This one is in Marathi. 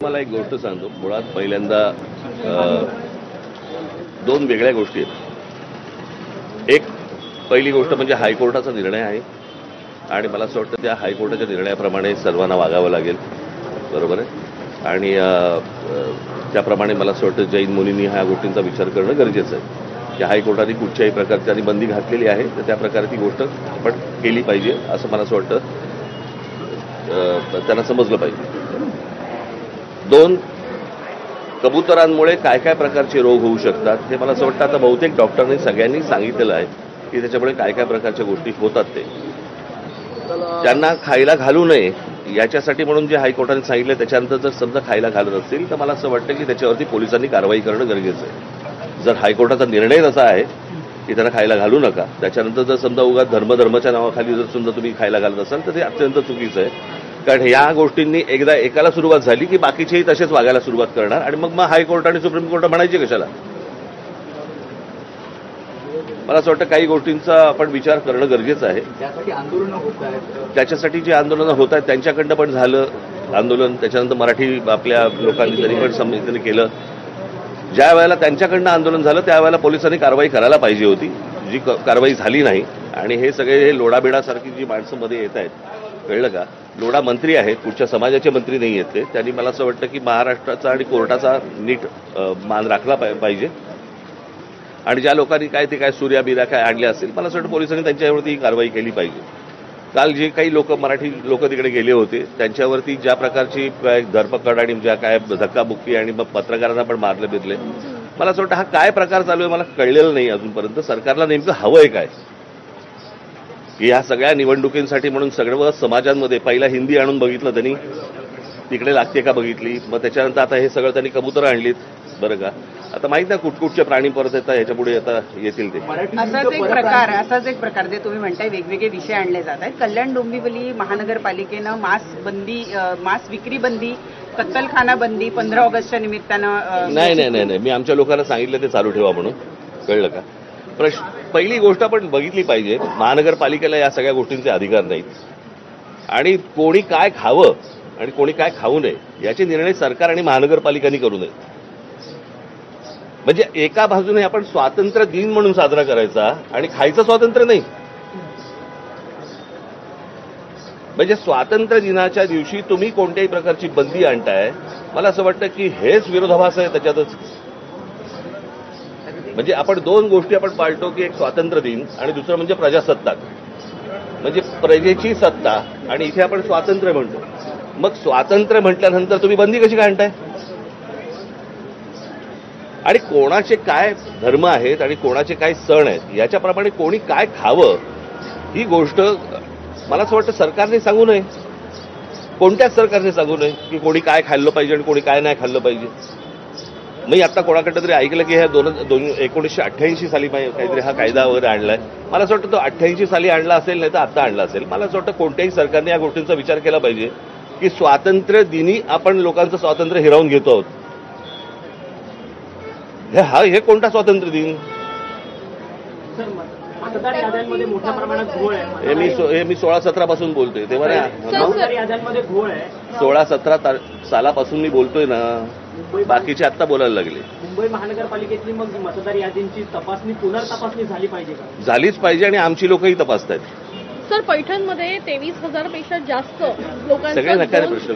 मला एक गोष्ट सांगतो. मुळात पहिल्यांदा दोन वेगळ्या गोष्टी आहेत. एक पहिली गोष्ट म्हणजे हायकोर्टाचा निर्णय आहे आणि मला असं वाटतं त्या हायकोर्टाच्या निर्णयाप्रमाणे सर्वांना वागावं लागेल, बरोबर आहे. आणि त्याप्रमाणे मला असं वाटतं जैन मुनींनी ह्या गोष्टींचा विचार करणं गरजेचं आहे की हायकोर्टाने कुठच्याही प्रकारची आणि बंदी घातलेली आहे, तर त्या प्रकारे ती गोष्ट आपण केली पाहिजे असं मला असं वाटतं त्यांना समजलं पाहिजे. दोन, कबुतरांमुळे काय काय प्रकारचे रोग होऊ शकतात हे मला असं वाटतं आता बहुतेक डॉक्टरांनी सगळ्यांनी सांगितलेलं आहे की त्याच्यामुळे काय काय प्रकारच्या गोष्टी होतात. ते त्यांना खायला घालू नये याच्यासाठी म्हणून जे हायकोर्टाने सांगितलं त्याच्यानंतर जर समजा खायला घालत असतील तर मला असं वाटतं की त्याच्यावरती पोलिसांनी कारवाई करणं गरजेचं आहे. जर हायकोर्टाचा निर्णय तसा आहे की त्यांना खायला घालू नका, त्याच्यानंतर जर समजा उगाच धर्मधर्माच्या नावाखाली जर समजा तुम्ही खायला घालत असाल तर ते अत्यंत चुकीचं आहे. कारण या गोष्टींनी एकदा एकाला सुरुवात झाली की बाकीचेही तसेच वागायला सुरुवात करणार आणि मग हायकोर्ट आणि सुप्रीम कोर्ट म्हणायचे कशाला. मला असं वाटतं काही गोष्टींचा आपण विचार करणं गरजेचं आहे. त्याच्यासाठी जी आंदोलनं होत आहेत त्यांच्याकडनं पण झालं आंदोलन, त्याच्यानंतर मराठी आपल्या लोकांनी तरी पण समितीने केलं. ज्या वेळेला त्यांच्याकडनं आंदोलन झालं त्यावेळेला पोलिसांनी कारवाई करायला पाहिजे होती, जी कारवाई झाली नाही. आणि हे सगळे लोडाबिडासारखी जी माणसं मध्ये येत आहेत, कळलं का, लोढा मंत्री आहेत, कुठच्या समाजाचे मंत्री नाही आहेत ते. त्यांनी मला असं वाटतं की महाराष्ट्राचा आणि कोर्टाचा नीट मान राखला पाहिजे. आणि ज्या लोकांनी काय ते काय सूर्या बिर्या काय आणल्या असतील मला असं वाटतं पोलिसांनी त्यांच्यावरती कारवाई केली पाहिजे. काल जे काही मराठी लोक तिकडे गेले होते त्यांच्यावरती ज्या प्रकारची धरपकड आणि ज्या काय धक्काबुक्की आणि मग पत्रकारांना पण मारले बिरले, मला असं वाटतं हा काय प्रकार चालू आहे मला कळलेलं नाही अजूनपर्यंत. सरकारला नेमकं हवं आहे काय की ह्या सगळ्या निवडणुकींसाठी म्हणून सगळं समाजांमध्ये पहिला हिंदी आणून बघितलं त्यांनी, तिकडे लागते का बघितली, मग त्याच्यानंतर आता हे सगळं त्यांनी कबुतरं आणलीत, बरं का. आता माहित नाही कुठकुठचे प्राणी परत येतात ह्याच्या पुढे आता येतील ते. असाच एक प्रकार जे तुम्ही म्हणताय वेगवेगळे विषय आणले जात आहेत. कल्याण डोंबिवली महानगरपालिकेनं मांस विक्री बंदी, कत्तलखाना बंदी 15 ऑगस्टच्या निमित्तानं नाही मी आमच्या लोकांना सांगितलं ते चालू ठेवा म्हणून, कळलं का. पहिली गोष्ट आपण बघितली पाहिजे, महानगरपालिकेला या सगळ्या गोष्टींचे अधिकार नाहीत आणि कोणी काय खावं आणि कोणी काय खाऊ नये याचे निर्णय सरकार आणि महानगरपालिकांनी करू नये. म्हणजे एका बाजूने आपण स्वातंत्र्य दिन म्हणून साजरा करायचा आणि खायचं स्वातंत्र्य नाही. म्हणजे स्वातंत्र्य दिनाच्या दिवशी तुम्ही कोणत्याही प्रकारची बंदी आणताय, मला असं वाटतं की हेच विरोधाभास आहे त्याच्यातच. म्हणजे आपण दोन गोष्टी आपण पाळतो की एक स्वातंत्र्य दिन आणि दुसरं म्हणजे प्रजासत्ताक, म्हणजे प्रजेची सत्ता, आणि इथे आपण स्वातंत्र्य म्हणतो. मग स्वातंत्र्य म्हटल्यानंतर तुम्ही बंदी कशी काय आणताय. आणि कोणाचे काय धर्म आहेत आणि कोणाचे काय सण आहेत याच्याप्रमाणे कोणी काय खावं ही गोष्ट मला असं वाटतं सरकारने सांगू नये, कोणत्याच सरकारने सांगू नये की कोणी काय खाल्लं पाहिजे आणि कोणी काय नाही खाल्लं पाहिजे. मी आता कोणाकडं तरी ऐकलं की ह्या 1988 साली काहीतरी हा कायदा वगैरे आणलाय. मला असं वाटतं तो 88 साली आणला असेल नाही तर आता आणला असेल. मला असं वाटतं कोणत्याही सरकारने या गोष्टींचा विचार केला पाहिजे की स्वातंत्र्य दिनी आपण लोकांचं स्वातंत्र्य हिरावून घेतो आहोत. हे कोणता स्वातंत्र्य दिन. मतदार याद्यांमध्ये मोठ्या प्रमाणात घोळ आहे. हे मी 16-17 पासून बोलतोय तेव्हा मतदार याद्यांमध्ये घोळ आहे. 16-17 सालापासून मी बोलतोय ना, बाकीचे आत्ता बोलायला लागले. मुंबई महानगरपालिकेतली मग मतदार यादींची तपासणी पुनर्तपासणी झाली पाहिजे का. झालीच पाहिजे आणि आमची लोकही तपासतायत. सर पैठणमध्ये 23,000 पेक्षा जास्त लोकांचा सगळे नकारे प्रश्न